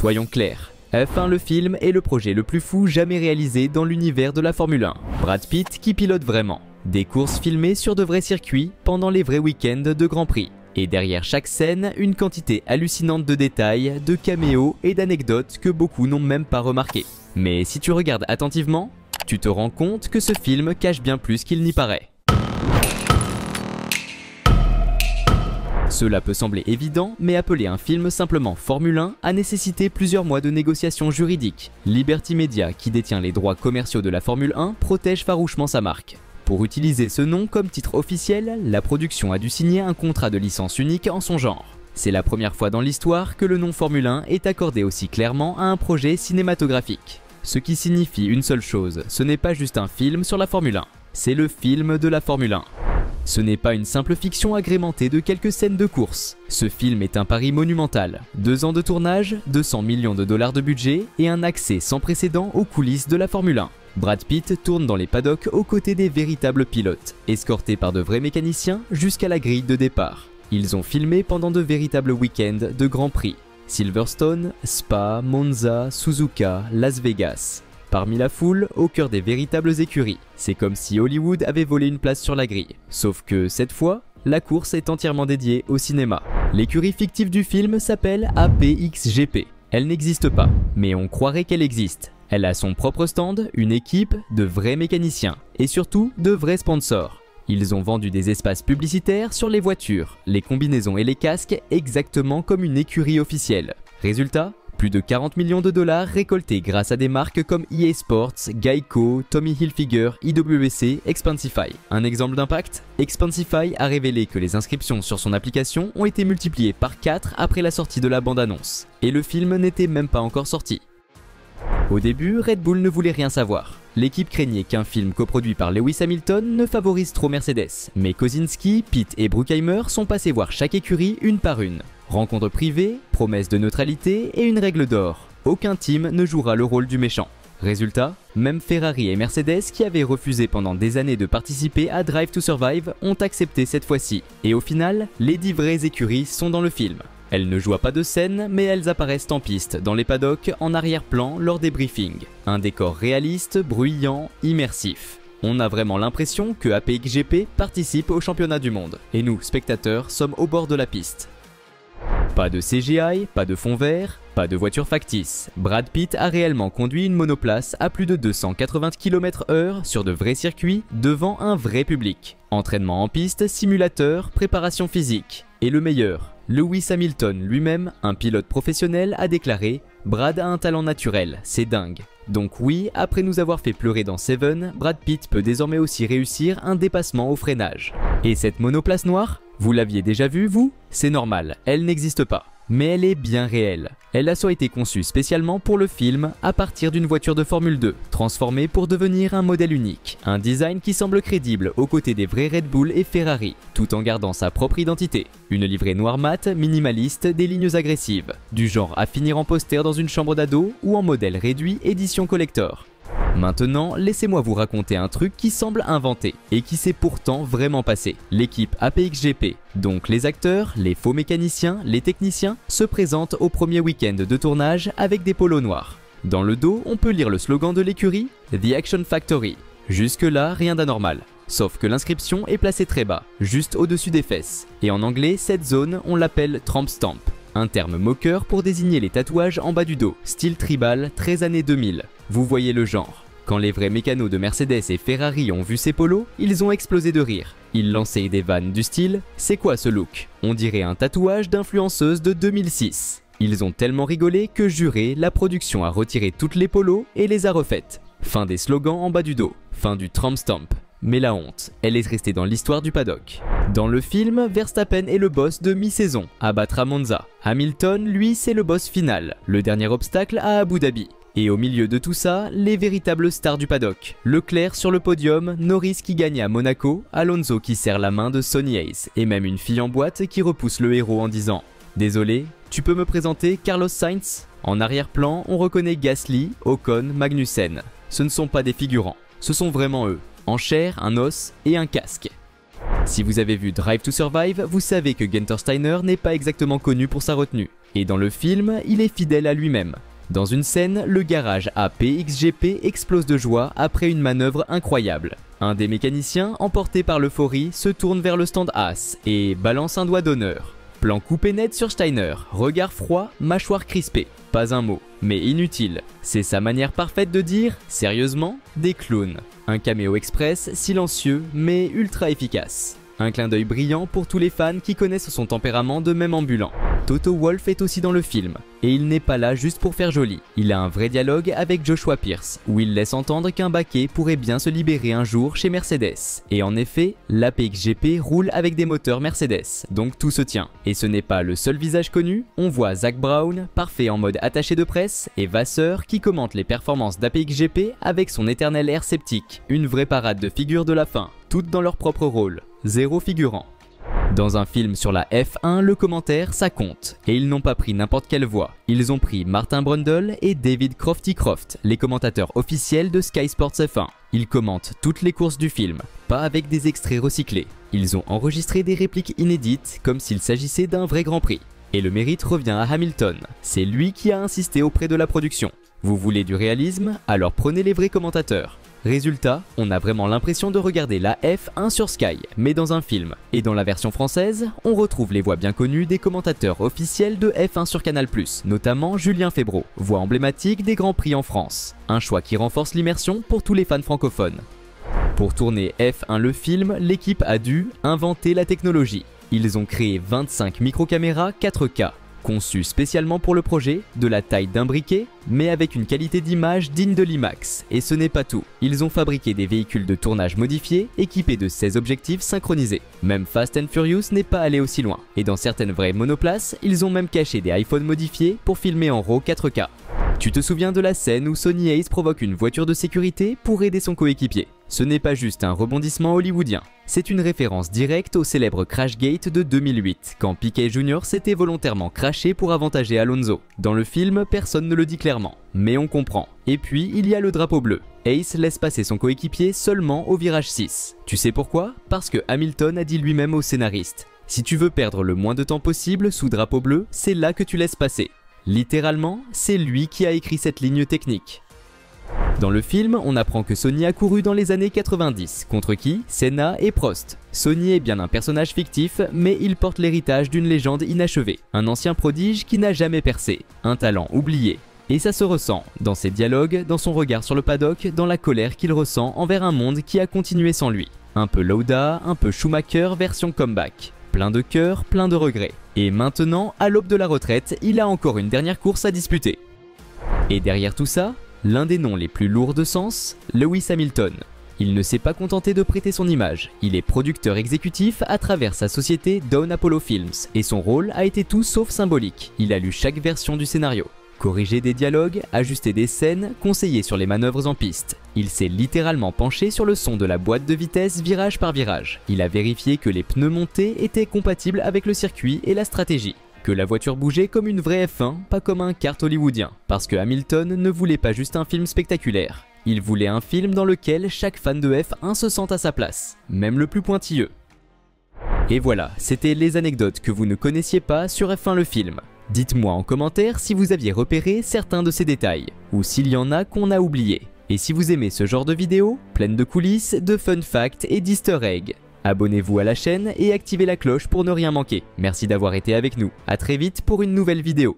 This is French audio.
Soyons clairs, F1 le film est le projet le plus fou jamais réalisé dans l'univers de la Formule 1. Brad Pitt qui pilote vraiment. Des courses filmées sur de vrais circuits pendant les vrais week-ends de Grand Prix. Et derrière chaque scène, une quantité hallucinante de détails, de caméos et d'anecdotes que beaucoup n'ont même pas remarqué. Mais si tu regardes attentivement, tu te rends compte que ce film cache bien plus qu'il n'y paraît. Cela peut sembler évident, mais appeler un film simplement Formule 1 a nécessité plusieurs mois de négociations juridiques. Liberty Media, qui détient les droits commerciaux de la Formule 1, protège farouchement sa marque. Pour utiliser ce nom comme titre officiel, la production a dû signer un contrat de licence unique en son genre. C'est la première fois dans l'histoire que le nom Formule 1 est accordé aussi clairement à un projet cinématographique. Ce qui signifie une seule chose, ce n'est pas juste un film sur la Formule 1, c'est le film de la Formule 1. Ce n'est pas une simple fiction agrémentée de quelques scènes de course. Ce film est un pari monumental. 2 ans de tournage, 200 millions de dollars de budget et un accès sans précédent aux coulisses de la Formule 1. Brad Pitt tourne dans les paddocks aux côtés des véritables pilotes, escortés par de vrais mécaniciens jusqu'à la grille de départ. Ils ont filmé pendant de véritables week-ends de Grand Prix. Silverstone, Spa, Monza, Suzuka, Las Vegas. Parmi la foule, au cœur des véritables écuries. C'est comme si Hollywood avait volé une place sur la grille. Sauf que cette fois, la course est entièrement dédiée au cinéma. L'écurie fictive du film s'appelle APXGP. Elle n'existe pas, mais on croirait qu'elle existe. Elle a son propre stand, une équipe, de vrais mécaniciens et surtout de vrais sponsors. Ils ont vendu des espaces publicitaires sur les voitures, les combinaisons et les casques exactement comme une écurie officielle. Résultat, plus de 40 millions de dollars récoltés grâce à des marques comme EA Sports, Geico, Tommy Hilfiger, IWC, Expensify. Un exemple d'impact? Expensify a révélé que les inscriptions sur son application ont été multipliées par 4 après la sortie de la bande-annonce. Et le film n'était même pas encore sorti. Au début, Red Bull ne voulait rien savoir. L'équipe craignait qu'un film coproduit par Lewis Hamilton ne favorise trop Mercedes. Mais Kosinski, Pitt et Bruckheimer sont passés voir chaque écurie une par une. Rencontre privée, promesse de neutralité et une règle d'or. Aucun team ne jouera le rôle du méchant. Résultat, même Ferrari et Mercedes qui avaient refusé pendant des années de participer à Drive to Survive ont accepté cette fois-ci. Et au final, les 10 vraies écuries sont dans le film. Elles ne jouent pas de scène, mais elles apparaissent en piste, dans les paddocks, en arrière-plan lors des briefings. Un décor réaliste, bruyant, immersif. On a vraiment l'impression que APXGP participe au championnat du monde. Et nous, spectateurs, sommes au bord de la piste. Pas de CGI, pas de fond vert, pas de voiture factice. Brad Pitt a réellement conduit une monoplace à plus de 280 km/h sur de vrais circuits devant un vrai public. Entraînement en piste, simulateur, préparation physique. Et le meilleur, Lewis Hamilton lui-même, un pilote professionnel, a déclaré « Brad a un talent naturel, c'est dingue ». Donc oui, après nous avoir fait pleurer dans Seven, Brad Pitt peut désormais aussi réussir un dépassement au freinage. Et cette monoplace noire? Vous l'aviez déjà vue, vous? C'est normal, elle n'existe pas. Mais elle est bien réelle. Elle a soit été conçue spécialement pour le film à partir d'une voiture de Formule 2, transformée pour devenir un modèle unique. Un design qui semble crédible aux côtés des vrais Red Bull et Ferrari, tout en gardant sa propre identité. Une livrée noire mat, minimaliste, des lignes agressives, du genre à finir en poster dans une chambre d'ado ou en modèle réduit édition collector. Maintenant, laissez-moi vous raconter un truc qui semble inventé et qui s'est pourtant vraiment passé. L'équipe APXGP, donc les acteurs, les faux mécaniciens, les techniciens, se présentent au premier week-end de tournage avec des polos noirs. Dans le dos, on peut lire le slogan de l'écurie, The Action Factory. Jusque-là, rien d'anormal. Sauf que l'inscription est placée très bas, juste au-dessus des fesses. Et en anglais, cette zone, on l'appelle Tramp Stamp. Un terme moqueur pour désigner les tatouages en bas du dos, style tribal, 13 années 2000. Vous voyez le genre. Quand les vrais mécanos de Mercedes et Ferrari ont vu ces polos, ils ont explosé de rire. Ils lançaient des vannes du style « C'est quoi ce look ?» On dirait un tatouage d'influenceuse de 2006. Ils ont tellement rigolé que juré, la production a retiré toutes les polos et les a refaites. Fin des slogans en bas du dos, fin du Tramp Stamp. Mais la honte, elle est restée dans l'histoire du paddock. Dans le film, Verstappen est le boss de mi-saison, à battre à Monza. Hamilton, lui, c'est le boss final, le dernier obstacle à Abu Dhabi. Et au milieu de tout ça, les véritables stars du paddock. Leclerc sur le podium, Norris qui gagne à Monaco, Alonso qui serre la main de Sonny Hayes, et même une fille en boîte qui repousse le héros en disant « Désolé, tu peux me présenter Carlos Sainz ?» En arrière-plan, on reconnaît Gasly, Ocon, Magnussen. Ce ne sont pas des figurants, ce sont vraiment eux. En chair, un os et un casque. Si vous avez vu Drive to Survive, vous savez que Gunther Steiner n'est pas exactement connu pour sa retenue. Et dans le film, il est fidèle à lui-même. Dans une scène, le garage APXGP explose de joie après une manœuvre incroyable. Un des mécaniciens, emporté par l'euphorie, se tourne vers le stand As et balance un doigt d'honneur. Plan coupé net sur Steiner, regard froid, mâchoire crispée. Pas un mot, mais inutile. C'est sa manière parfaite de dire, sérieusement, des clowns. Un caméo express, silencieux, mais ultra efficace. Un clin d'œil brillant pour tous les fans qui connaissent son tempérament de même ambulant. Toto Wolff est aussi dans le film, et il n'est pas là juste pour faire joli. Il a un vrai dialogue avec Joshua Pierce, où il laisse entendre qu'un baquet pourrait bien se libérer un jour chez Mercedes. Et en effet, l'APXGP roule avec des moteurs Mercedes, donc tout se tient. Et ce n'est pas le seul visage connu, on voit Zac Brown, parfait en mode attaché de presse, et Vasseur qui commente les performances d'APXGP avec son éternel air sceptique. Une vraie parade de figures de la fin, toutes dans leur propre rôle. Zéro figurant. Dans un film sur la F1, le commentaire, ça compte. Et ils n'ont pas pris n'importe quelle voix. Ils ont pris Martin Brundle et David Crofty Croft, les commentateurs officiels de Sky Sports F1. Ils commentent toutes les courses du film, pas avec des extraits recyclés. Ils ont enregistré des répliques inédites, comme s'il s'agissait d'un vrai Grand Prix. Et le mérite revient à Hamilton. C'est lui qui a insisté auprès de la production. Vous voulez du réalisme? Alors prenez les vrais commentateurs. Résultat, on a vraiment l'impression de regarder la F1 sur Sky, mais dans un film. Et dans la version française, on retrouve les voix bien connues des commentateurs officiels de F1 sur Canal+, notamment Julien Febvreau, voix emblématique des Grands Prix en France. Un choix qui renforce l'immersion pour tous les fans francophones. Pour tourner F1 le film, l'équipe a dû inventer la technologie. Ils ont créé 25 microcaméras 4K. Conçu spécialement pour le projet, de la taille d'un briquet, mais avec une qualité d'image digne de l'IMAX. Et ce n'est pas tout. Ils ont fabriqué des véhicules de tournage modifiés, équipés de 16 objectifs synchronisés. Même Fast and Furious n'est pas allé aussi loin. Et dans certaines vraies monoplaces, ils ont même caché des iPhones modifiés pour filmer en RAW 4K. Tu te souviens de la scène où Sonny Hayes provoque une voiture de sécurité pour aider son coéquipier? Ce n'est pas juste un rebondissement hollywoodien, c'est une référence directe au célèbre Crashgate de 2008, quand Piquet Jr. s'était volontairement crashé pour avantager Alonso. Dans le film, personne ne le dit clairement, mais on comprend. Et puis, il y a le drapeau bleu. Hayes laisse passer son coéquipier seulement au virage 6. Tu sais pourquoi? Parce que Hamilton a dit lui-même au scénariste: si tu veux perdre le moins de temps possible sous drapeau bleu, c'est là que tu laisses passer. Littéralement, c'est lui qui a écrit cette ligne technique. Dans le film, on apprend que Sonny a couru dans les années 90, contre qui? Senna et Prost. Sonny est bien un personnage fictif, mais il porte l'héritage d'une légende inachevée, un ancien prodige qui n'a jamais percé, un talent oublié. Et ça se ressent, dans ses dialogues, dans son regard sur le paddock, dans la colère qu'il ressent envers un monde qui a continué sans lui. Un peu Lauda, un peu Schumacher version comeback. Plein de cœur, plein de regrets. Et maintenant, à l'aube de la retraite, il a encore une dernière course à disputer. Et derrière tout ça, l'un des noms les plus lourds de sens, Lewis Hamilton. Il ne s'est pas contenté de prêter son image, il est producteur exécutif à travers sa société Dawn Apollo Films, et son rôle a été tout sauf symbolique. Il a lu chaque version du scénario. Corriger des dialogues, ajuster des scènes, conseiller sur les manœuvres en piste. Il s'est littéralement penché sur le son de la boîte de vitesse virage par virage. Il a vérifié que les pneus montés étaient compatibles avec le circuit et la stratégie. Que la voiture bougeait comme une vraie F1, pas comme un kart hollywoodien. Parce que Hamilton ne voulait pas juste un film spectaculaire. Il voulait un film dans lequel chaque fan de F1 se sente à sa place, même le plus pointilleux. Et voilà, c'était les anecdotes que vous ne connaissiez pas sur F1 le film. Dites-moi en commentaire si vous aviez repéré certains de ces détails, ou s'il y en a qu'on a oubliés. Et si vous aimez ce genre de vidéos, pleines de coulisses, de fun facts et d'easter eggs, abonnez-vous à la chaîne et activez la cloche pour ne rien manquer. Merci d'avoir été avec nous. À très vite pour une nouvelle vidéo.